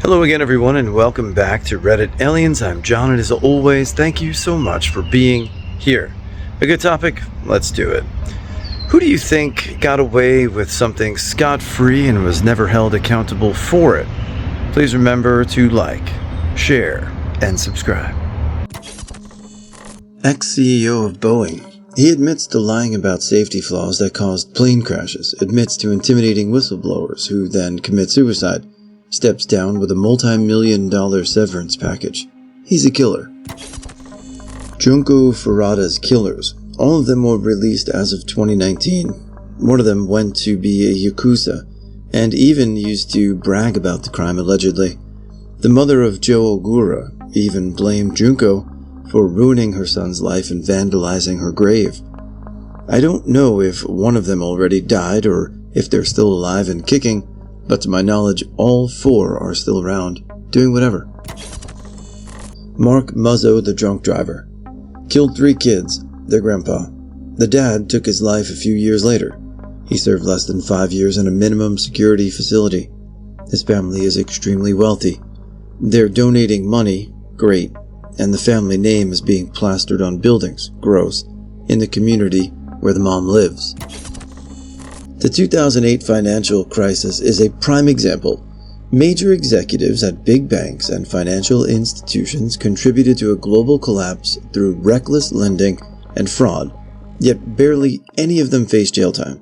Hello again, everyone, and welcome back to Reddit Aliens. I'm John, and as always, thank you so much for being here. A good topic? Let's do it. Who do you think got away with something scot-free and was never held accountable for it? Please remember to like, share, and subscribe. Ex-CEO of Boeing. He admits to lying about safety flaws that caused plane crashes, admits to intimidating whistleblowers who then commit suicide, steps down with a multi-million-dollar severance package. He's a killer. Junko Furuta's killers. All of them were released as of 2019. One of them went to be a Yakuza, and even used to brag about the crime allegedly. The mother of Joe Ogura even blamed Junko for ruining her son's life and vandalizing her grave. I don't know if one of them already died or if they're still alive and kicking, but to my knowledge, all four are still around, doing whatever. Mark Muzzo, the drunk driver. Killed 3 kids, their grandpa. The dad took his life a few years later. He served less than 5 years in a minimum security facility. His family is extremely wealthy. They're donating money, great, and the family name is being plastered on buildings, gross, in the community where the mom lives. The 2008 financial crisis is a prime example. Major executives at big banks and financial institutions contributed to a global collapse through reckless lending and fraud, yet barely any of them faced jail time.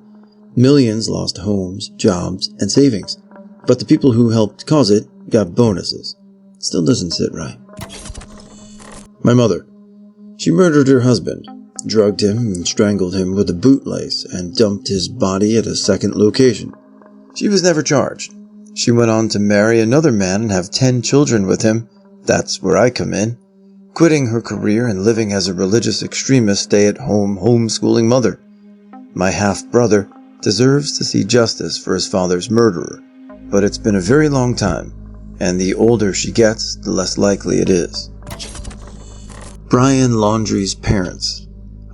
Millions lost homes, jobs, and savings, but the people who helped cause it got bonuses. Still doesn't sit right. My mother. She murdered her husband, drugged him and strangled him with a bootlace, and dumped his body at a second location. She was never charged. She went on to marry another man and have 10 children with him. That's where I come in. Quitting her career and living as a religious extremist stay-at-home homeschooling mother. My half-brother deserves to see justice for his father's murderer, but it's been a very long time, and the older she gets, the less likely it is. Brian Laundrie's parents.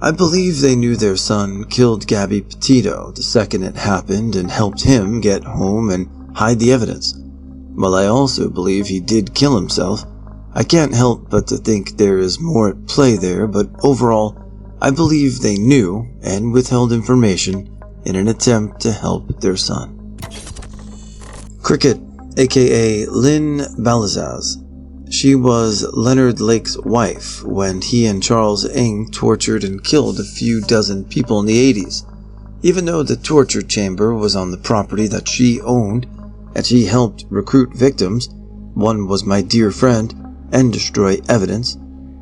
I believe they knew their son killed Gabby Petito the second it happened and helped him get home and hide the evidence. While I also believe he did kill himself, I can't help but to think there is more at play there, but overall, I believe they knew and withheld information in an attempt to help their son. Cricket, aka Lynn Balazaz. She was Leonard Lake's wife when he and Charles Ng tortured and killed a few dozen people in the 80s. Even though the torture chamber was on the property that she owned, and she helped recruit victims, one was my dear friend, and destroy evidence,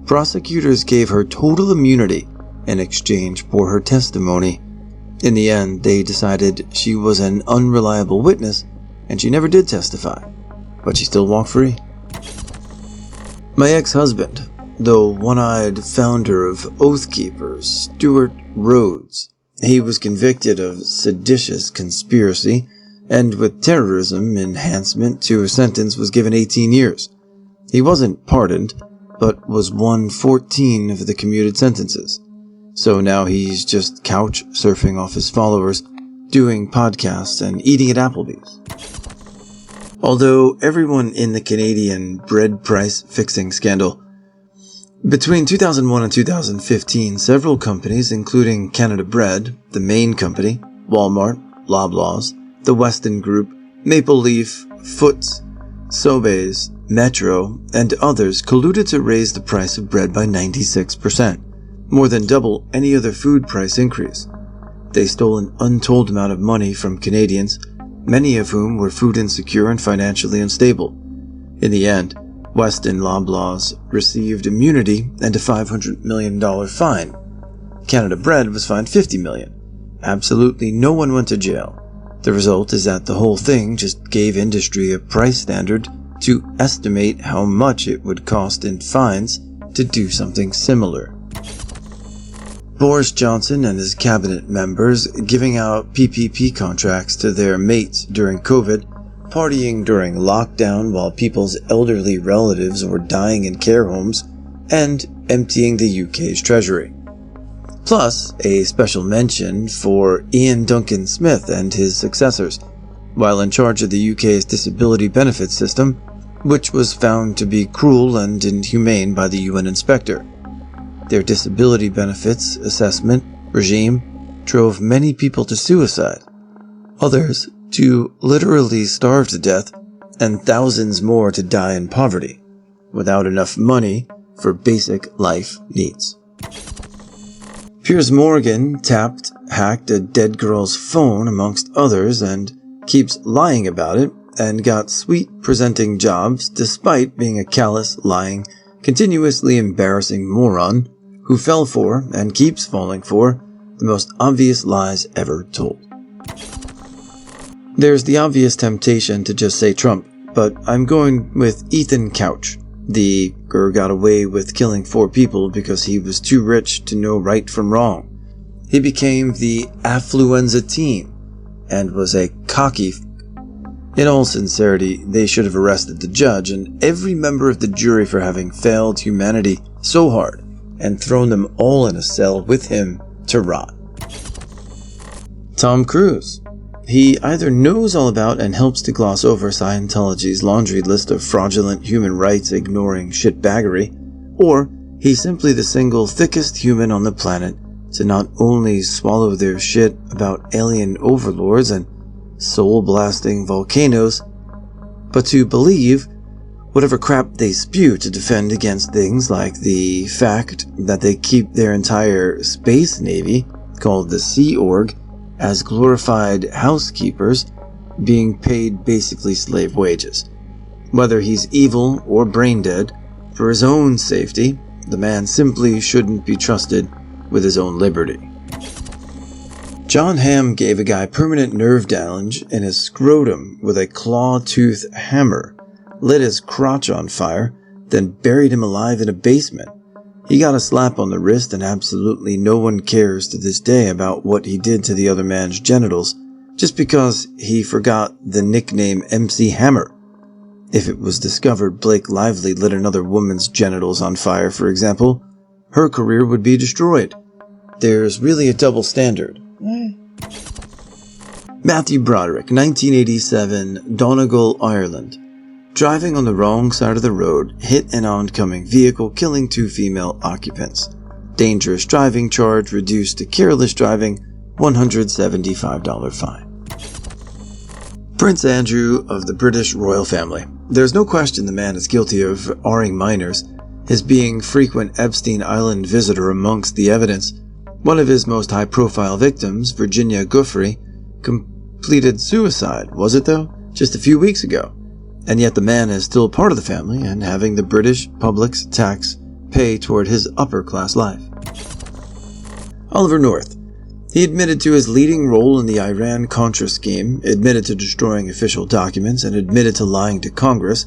prosecutors gave her total immunity in exchange for her testimony. In the end, they decided she was an unreliable witness, and she never did testify, but she still walked free. My ex-husband, the one-eyed founder of Oath Keepers, Stuart Rhodes. He was convicted of seditious conspiracy, and with terrorism enhancement to a sentence was given 18 years. He wasn't pardoned, but was won 14 of the commuted sentences. So now he's just couch surfing off his followers, doing podcasts and eating at Applebee's. Although everyone in the Canadian bread price fixing scandal. Between 2001 and 2015, several companies, including Canada Bread, the main company, Walmart, Loblaws, the Weston Group, Maple Leaf, Foots, Sobeys, Metro, and others colluded to raise the price of bread by 96%, more than double any other food price increase. They stole an untold amount of money from Canadians, many of whom were food insecure and financially unstable. In the end, Weston Loblaws received immunity and a $500 million fine. Canada Bread was fined $50 million. Absolutely no one went to jail. The result is that the whole thing just gave industry a price standard to estimate how much it would cost in fines to do something similar. Boris Johnson and his cabinet members giving out PPP contracts to their mates during COVID, partying during lockdown while people's elderly relatives were dying in care homes, and emptying the UK's treasury. Plus, a special mention for Ian Duncan Smith and his successors. While in charge of the UK's disability benefit system, which was found to be cruel and inhumane by the UN inspector. Their disability benefits assessment regime drove many people to suicide, others to literally starve to death, and thousands more to die in poverty, without enough money for basic life needs. Piers Morgan hacked a dead girl's phone amongst others and keeps lying about it, and got sweet presenting jobs despite being a callous, lying, continuously embarrassing moron who fell for, and keeps falling for, the most obvious lies ever told. There's the obvious temptation to just say Trump, but I'm going with Ethan Couch. The got away with killing 4 people because he was too rich to know right from wrong. He became the affluenza teen and was a cocky In all sincerity, they should have arrested the judge and every member of the jury for having failed humanity so hard and thrown them all in a cell with him to rot. Tom Cruise. He either knows all about and helps to gloss over Scientology's laundry list of fraudulent human rights ignoring shitbaggery, or he's simply the single thickest human on the planet to not only swallow their shit about alien overlords and soul-blasting volcanoes, but to believe whatever crap they spew to defend against things like the fact that they keep their entire space navy, called the Sea Org, as glorified housekeepers, being paid basically slave wages. Whether he's evil or brain-dead, for his own safety, the man simply shouldn't be trusted with his own liberty. John Hamm gave a guy permanent nerve damage in his scrotum with a claw-tooth hammer, lit his crotch on fire, then buried him alive in a basement. He got a slap on the wrist, and absolutely no one cares to this day about what he did to the other man's genitals, just because he forgot the nickname MC Hammer. If it was discovered Blake Lively lit another woman's genitals on fire, for example, her career would be destroyed. There's really a double standard. Matthew Broderick, 1987, Donegal, Ireland. Driving on the wrong side of the road, hit an oncoming vehicle, killing 2 female occupants. Dangerous driving charge reduced to careless driving, $175 fine. Prince Andrew of the British royal family. There's no question the man is guilty of R-ing minors, his being frequent Epstein Island visitor amongst the evidence. One of his most high-profile victims, Virginia Giuffre, completed suicide, was it though? Just a few weeks ago. And yet the man is still part of the family and having the British public's tax pay toward his upper-class life. Oliver North. He admitted to his leading role in the Iran-Contra scheme, admitted to destroying official documents, and admitted to lying to Congress.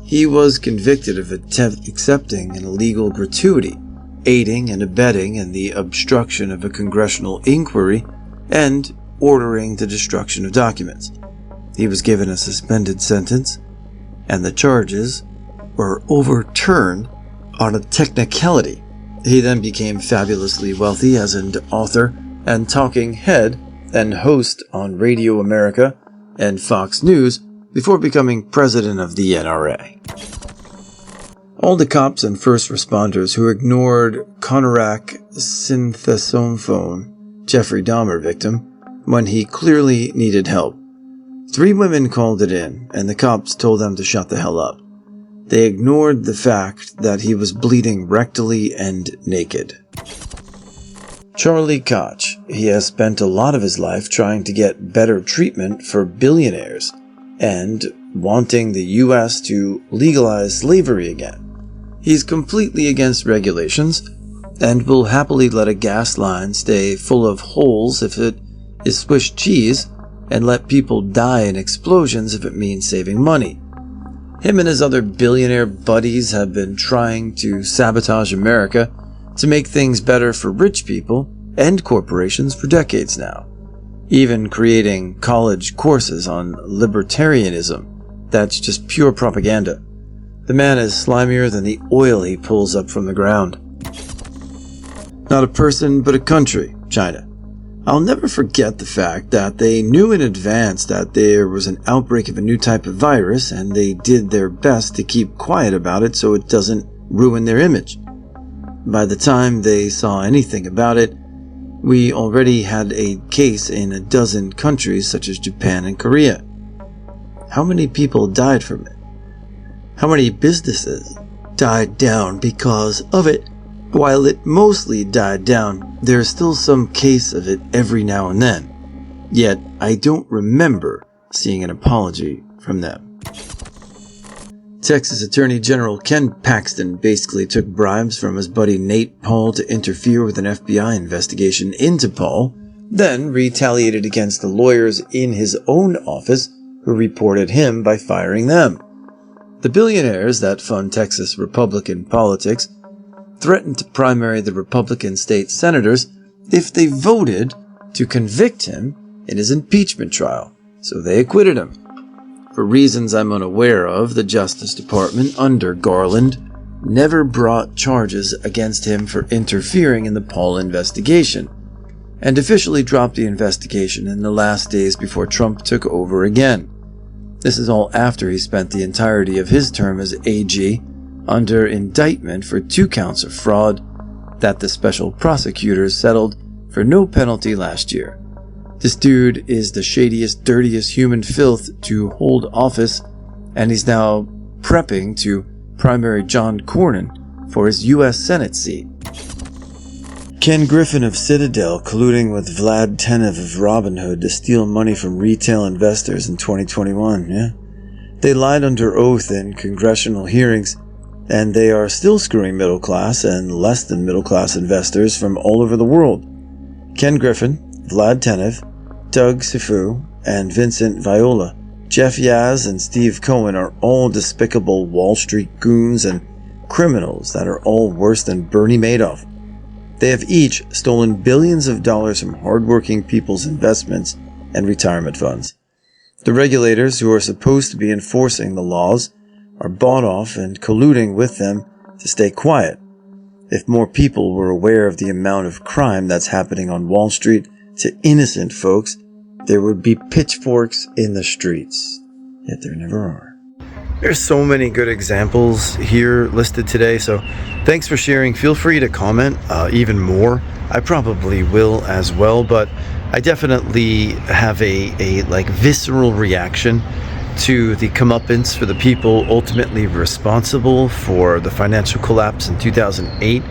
He was convicted of accepting an illegal gratuity, aiding and abetting in the obstruction of a congressional inquiry, and ordering the destruction of documents. He was given a suspended sentence, and the charges were overturned on a technicality. He then became fabulously wealthy as an author and talking head and host on Radio America and Fox News before becoming president of the NRA. All the cops and first responders who ignored Konarak synthesophone, Jeffrey Dahmer victim, when he clearly needed help. 3 women called it in, and the cops told them to shut the hell up. They ignored the fact that he was bleeding rectally and naked. Charlie Koch. He has spent a lot of his life trying to get better treatment for billionaires, and wanting the U.S. to legalize slavery again. He's completely against regulations, and will happily let a gas line stay full of holes if it is Swiss cheese, and let people die in explosions if it means saving money. Him and his other billionaire buddies have been trying to sabotage America to make things better for rich people and corporations for decades now, even creating college courses on libertarianism. That's just pure propaganda. The man is slimier than the oil he pulls up from the ground. Not a person, but a country, China. I'll never forget the fact that they knew in advance that there was an outbreak of a new type of virus, and they did their best to keep quiet about it so it doesn't ruin their image. By the time they saw anything about it, we already had a case in a dozen countries such as Japan and Korea. How many people died from it? How many businesses died down because of it? While it mostly died down, there's still some case of it every now and then. Yet, I don't remember seeing an apology from them. Texas Attorney General Ken Paxton basically took bribes from his buddy Nate Paul to interfere with an FBI investigation into Paul, then retaliated against the lawyers in his own office who reported him by firing them. The billionaires that fund Texas Republican politics threatened to primary the Republican state senators if they voted to convict him in his impeachment trial, so they acquitted him. For reasons I'm unaware of, the Justice Department under Garland never brought charges against him for interfering in the Paul investigation, and officially dropped the investigation in the last days before Trump took over again. This is all after he spent the entirety of his term as AG under indictment for 2 counts of fraud that the special prosecutors settled for no penalty last year. This dude is the shadiest, dirtiest human filth to hold office, and he's now prepping to primary John Cornyn for his U.S. Senate seat. Ken Griffin of Citadel colluding with Vlad Tenev of Robinhood to steal money from retail investors in 2021, yeah? They lied under oath in congressional hearings, and they are still screwing middle class and less than middle class investors from all over the world. Ken Griffin, Vlad Tenev, Doug Sifu, and Vincent Viola, Jeff Yaz, and Steve Cohen are all despicable Wall Street goons and criminals that are all worse than Bernie Madoff. They have each stolen billions of dollars from hardworking people's investments and retirement funds. The regulators who are supposed to be enforcing the laws are bought off and colluding with them to stay quiet. If more people were aware of the amount of crime that's happening on Wall Street to innocent folks, there would be pitchforks in the streets. Yet there never are. There's so many good examples here listed today, so thanks for sharing. Feel free to comment even more. I probably will as well, but I definitely have a visceral reaction to the comeuppance for the people ultimately responsible for the financial collapse in 2008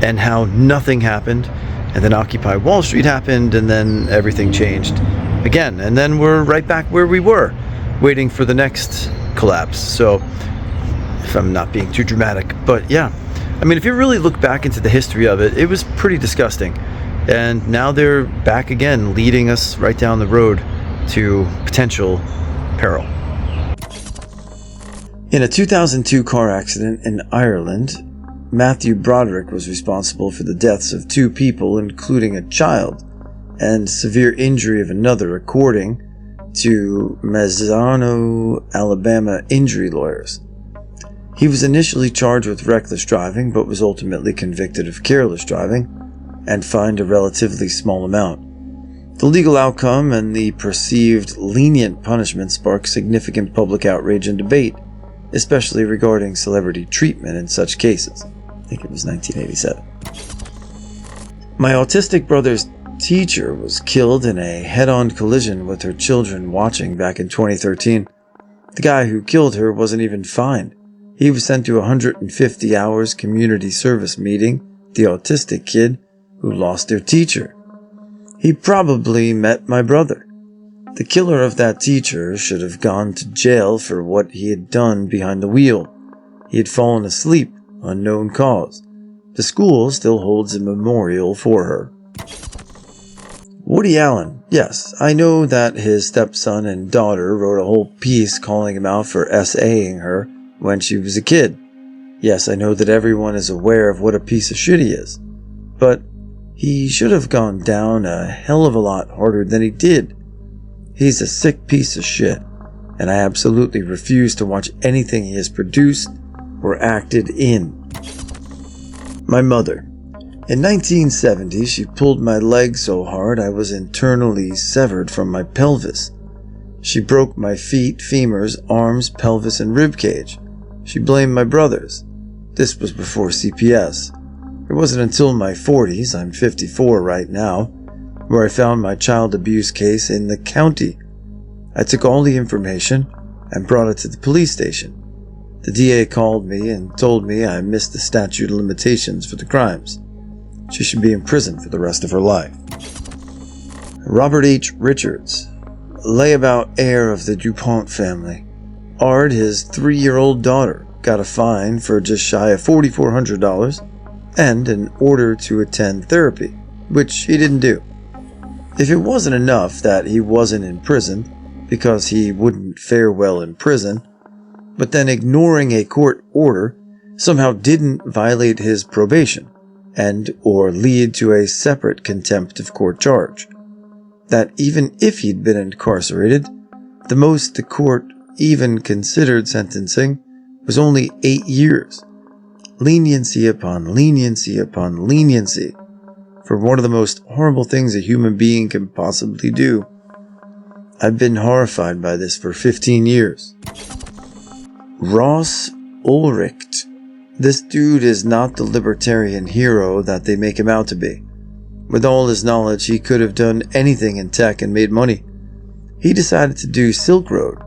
and how nothing happened, and then Occupy Wall Street happened, and then everything changed again, and then we're right back where we were, waiting for the next collapse. So if I'm not being too dramatic, but yeah, I mean, if you really look back into the history of it, it was pretty disgusting, and now they're back again, leading us right down the road to potential peril. In a 2002 car accident in Ireland, Matthew Broderick was responsible for the deaths of 2 people, including a child, and severe injury of another, according to Mazzano, Alabama injury lawyers. He was initially charged with reckless driving, but was ultimately convicted of careless driving and fined a relatively small amount. The legal outcome and the perceived lenient punishment sparked significant public outrage and debate, especially regarding celebrity treatment in such cases. I think it was 1987. My autistic brother's teacher was killed in a head-on collision with her children watching back in 2013. The guy who killed her wasn't even fined. He was sent to 150 hours community service meeting the autistic kid who lost their teacher. He probably met my brother. The killer of that teacher should have gone to jail for what he had done behind the wheel. He had fallen asleep, unknown cause. The school still holds a memorial for her. Woody Allen. Yes, I know that his stepson and daughter wrote a whole piece calling him out for SAing her when she was a kid. Yes, I know that everyone is aware of what a piece of shit he is. But he should have gone down a hell of a lot harder than he did. He's a sick piece of shit, and I absolutely refuse to watch anything he has produced or acted in. My mother. In 1970, she pulled my leg so hard I was internally severed from my pelvis. She broke my feet, femurs, arms, pelvis, and rib cage. She blamed my brothers. This was before CPS. It wasn't until my 40s, I'm 54 right now, where I found my child abuse case in the county. I took all the information and brought it to the police station. The DA called me and told me I missed the statute of limitations for the crimes. She should be in prison for the rest of her life. Robert H. Richards, layabout heir of the DuPont family. Ard, his 3-year-old daughter, got a fine for just shy of $4,400 and an order to attend therapy, which he didn't do. If it wasn't enough that he wasn't in prison because he wouldn't fare well in prison, but then ignoring a court order somehow didn't violate his probation and or lead to a separate contempt of court charge. That even if he'd been incarcerated, the most the court even considered sentencing was only 8 years. Leniency upon leniency upon leniency for one of the most horrible things a human being can possibly do. I've been horrified by this for 15 years. Ross Ulricht. This dude is not the libertarian hero that they make him out to be. With all his knowledge, he could have done anything in tech and made money. He decided to do Silk Road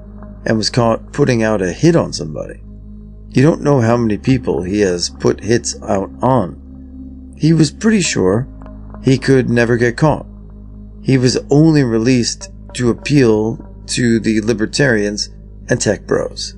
and was caught putting out a hit on somebody. You don't know how many people he has put hits out on. He was pretty sure he could never get caught. He was only released to appeal to the libertarians and tech bros.